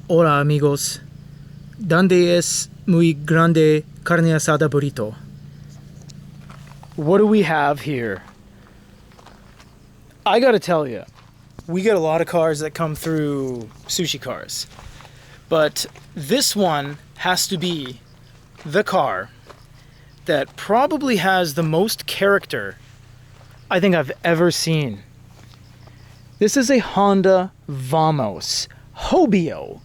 Hola amigos, ¿dónde es muy grande carne asada burrito? What do we have here? I gotta tell you, we get a lot of cars that come through SushiCars, but this one has to be the car that probably has the most character I think I've ever seen. This is a Honda Vamos Hobio.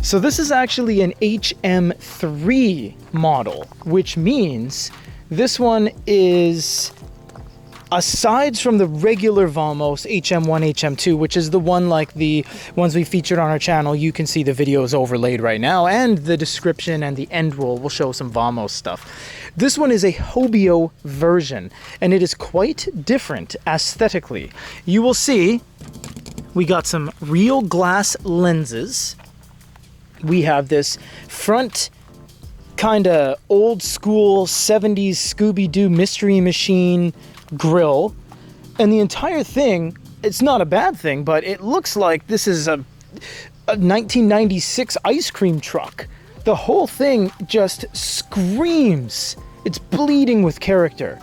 So this is actually an HM3 model, which means this one is, aside from the regular Vamos HM1, HM2, which is the one like the ones we featured on our channel. You can see the videos overlaid right now, and the description and the end roll will show some Vamos stuff. This one is a Hobio version, and it is quite different aesthetically. You will see we got some real glass lenses. We have this front kind of old school 70s Scooby-Doo Mystery Machine grill. And the entire thing, it's not a bad thing, but it looks like this is a 1996 ice cream truck. The whole thing just screams. It's bleeding with character.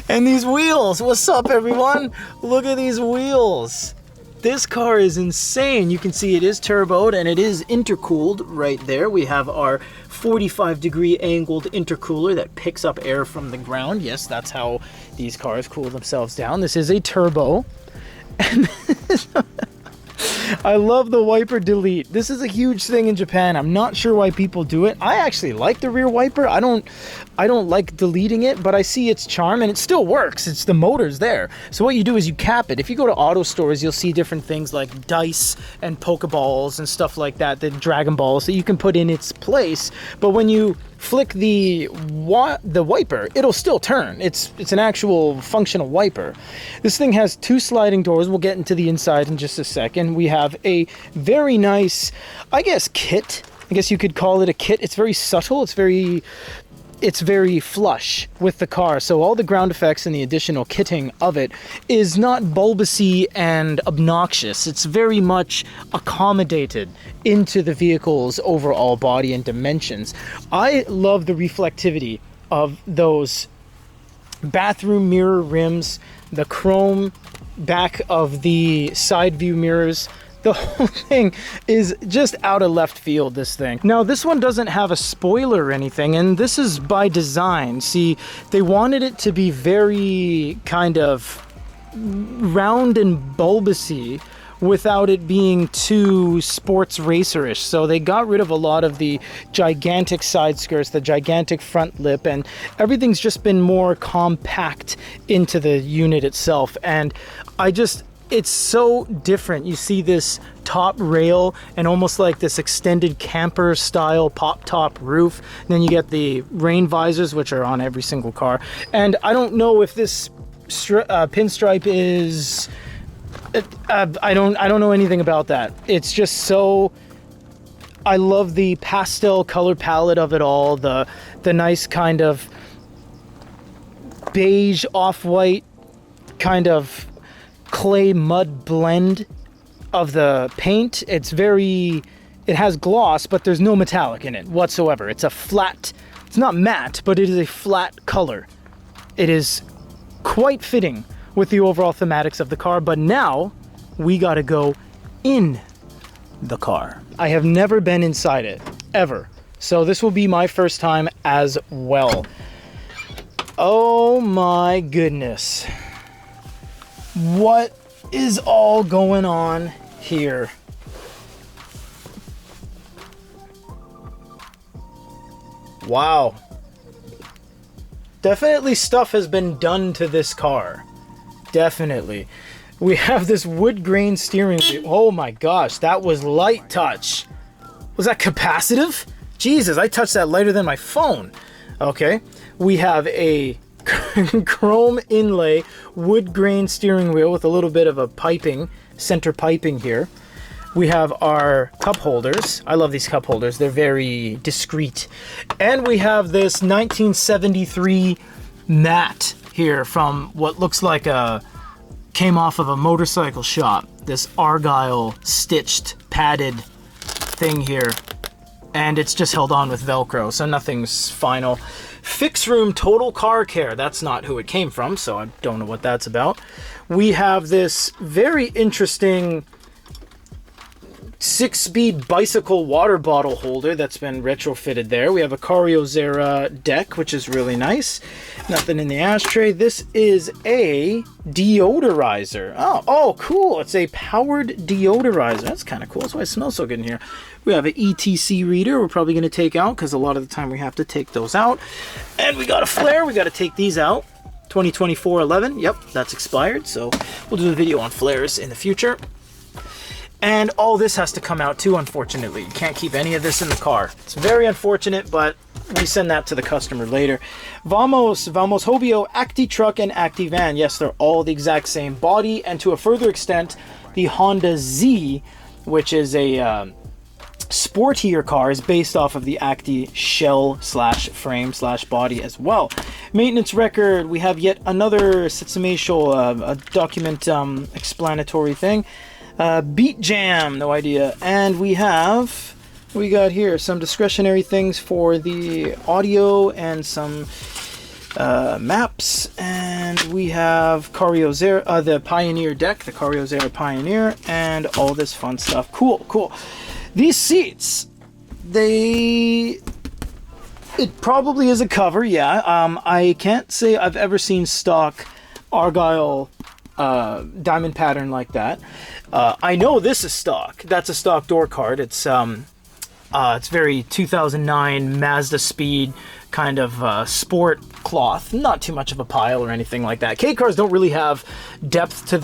And these wheels, what's up everyone? Look at these wheels. This car is insane. You can see it is turboed and it is intercooled right there. We have our 45-degree angled intercooler that picks up air from the ground. Yes, that's how these cars cool themselves down. This is a turbo. And I love the wiper delete. This is a huge thing in Japan. I'm not sure why people do it. I actually like the rear wiper. I don't like deleting it, but I see its charm and it still works. It's the motor's there. So what you do is you cap it. If you go to auto stores, you'll see different things like dice and Pokeballs and stuff like that, the Dragon Balls that you can put in its place. But when you flick the wiper, it'll still turn. It's an actual functional wiper. This thing has 2 sliding doors. We'll get into the inside in just a second. We have a very nice, I guess, kit. I guess you could call it a kit. It's very subtle. It's very flush with the car. So all the ground effects and the additional kitting of it is not bulbousy and obnoxious. It's very much accommodated into the vehicle's overall body and dimensions. I love the reflectivity of those bathroom mirror rims, the chrome back of the side view mirrors. The whole thing is just out of left field, this thing. Now, this one doesn't have a spoiler or anything, and this is by design. See, they wanted it to be very kind of round and bulbousy without it being too sports racerish. So they got rid of a lot of the gigantic side skirts, the gigantic front lip, and everything's just been more compact into the unit itself. And it's so different. You see this top rail and almost like this extended camper style pop top roof. And then you get the rain visors, which are on every single car. And I don't know if this pinstripe is, I don't know anything about that. It's just so, I love the pastel color palette of it all. The nice kind of beige off-white kind of clay mud blend of the paint. It has gloss, but there's no metallic in it whatsoever. It's a flat, it's not matte, but it is a flat color. It is quite fitting with the overall thematics of the car. But now we gotta go in the car. I have never been inside it ever, so this will be my first time as well. Oh my goodness. What is all going on here? Wow. Definitely stuff has been done to this car. Definitely. We have this wood grain steering wheel. Oh my gosh, that was light touch. Was that capacitive? Jesus, I touched that lighter than my phone. Okay. We have a chrome inlay wood grain steering wheel with a little bit of a piping, center piping here. We have our cup holders. I love these cup holders. They're very discreet. And we have this 1973 mat here from what looks like came off of a motorcycle shop. This Argyle stitched padded thing here. And it's just held on with Velcro, so nothing's final. Fix Room Total Car Care. That's not who it came from, so I don't know what that's about. We have this very interesting 6-speed bicycle water bottle holder that's been retrofitted there. We have a Cariozera deck, which is really nice. Nothing in the ashtray. This is a deodorizer. Oh, cool. It's a powered deodorizer. That's kind of cool. That's why it smells so good in here. We have an ETC reader we're probably going to take out because a lot of the time we have to take those out. And we got a flare. We got to take these out. 2024-11. Yep, that's expired. So we'll do a video on flares in the future. And all this has to come out too, unfortunately. You can't keep any of this in the car. It's very unfortunate, but we send that to the customer later. Vamos Hobio, Acty truck, and Acty van. Yes, they're all the exact same body. And to a further extent, the Honda Z, which is a sportier car, is based off of the Acty shell slash frame slash body as well. Maintenance record, we have yet another Setsumeisho, a document explanatory thing. Beat jam, no idea. And we got here some discretionary things for the audio and some maps. And we have Cariozera, the Pioneer deck, the Cariozera Pioneer, and all this fun stuff. Cool. These seats, it probably is a cover, yeah. I can't say I've ever seen stock Argyle diamond pattern like that. I know this is stock. That's a stock door card. It's very 2009 Mazda Speed kind of sport cloth. Not too much of a pile or anything like that. Kei cars don't really have depth to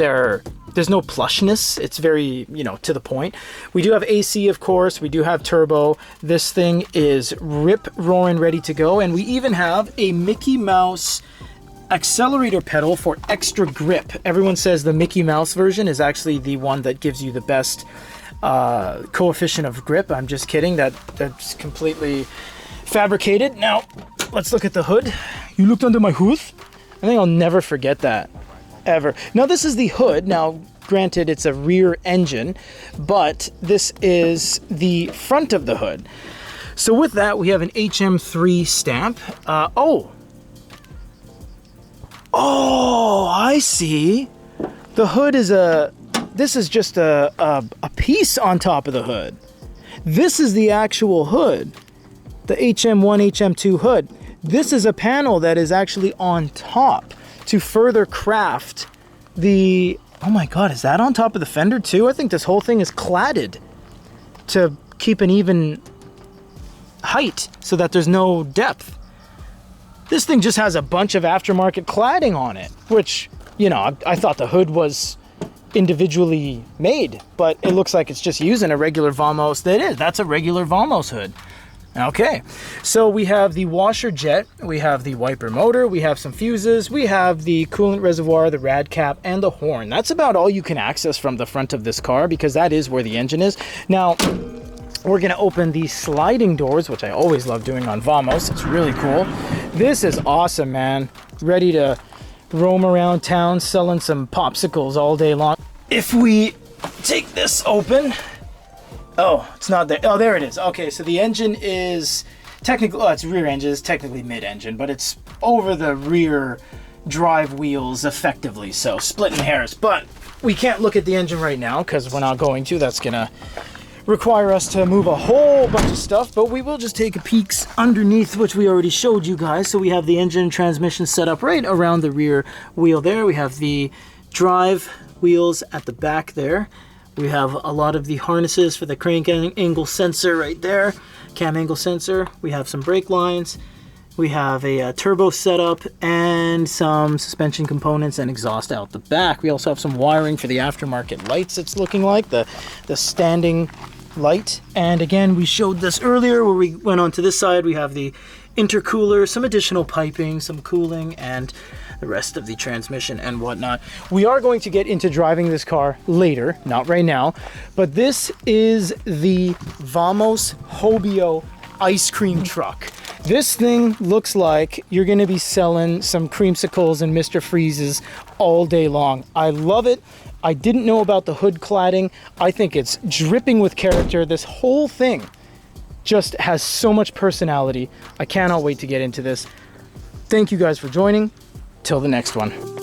there's no plushness. It's very, to the point. We do have AC, of course. We do have turbo. This thing is rip roaring ready to go. And we even have a Mickey Mouse accelerator pedal for extra grip. Everyone says the Mickey Mouse version is actually the one that gives you the best coefficient of grip. I'm just kidding. That's completely fabricated. Now, let's look at the hood. You looked under my hood? I think I'll never forget that. Ever. Now, this is the hood. Now, granted, it's a rear engine, but this is the front of the hood. So with that, we have an HM3 stamp. Oh, I see. The hood is this is just a piece on top of the hood. This is the actual hood, the HM1, HM2 hood. This is a panel that is actually on top to further craft the, oh my God, is that on top of the fender too? I think this whole thing is cladded to keep an even height so that there's no depth. This thing just has a bunch of aftermarket cladding on it, which, I thought the hood was individually made, but it looks like it's just using a regular Vamos. That's a regular Vamos hood. Okay, so we have the washer jet, we have the wiper motor, we have some fuses, we have the coolant reservoir, the rad cap, and the horn. That's about all you can access from the front of this car because that is where the engine is. Now, we're going to open these sliding doors, which I always love doing on Vamos. It's really cool. This is awesome, man. Ready to roam around town selling some popsicles all day long. If we take this open... Oh, it's not there. Oh, there it is. Okay, so the engine is technically, it's rear engine. It's technically mid-engine, but it's over the rear drive wheels effectively, so splitting hairs. But we can't look at the engine right now because we're not going to. That's going to require us to move a whole bunch of stuff, but we will just take a peek underneath, which we already showed you guys. So we have the engine and transmission set up right around the rear wheel there. We have the drive wheels at the back there. We have a lot of the harnesses for the crank angle sensor right there. cam angle sensor, we have some brake lines, we have a turbo setup, and some suspension components and exhaust out the back. We also have some wiring for the aftermarket lights, it's looking like, the standing light. And again, we showed this earlier where we went onto this side. We have the intercooler, some additional piping, some cooling, and the rest of the transmission and whatnot. We are going to get into driving this car later, not right now, but this is the Vamos Hobio ice cream truck. This thing looks like you're going to be selling some creamsicles and Mr. Freezes all day long. I love it. I didn't know about the hood cladding. I think it's dripping with character. This whole thing just has so much personality. I cannot wait to get into this. Thank you guys for joining. Till the next one.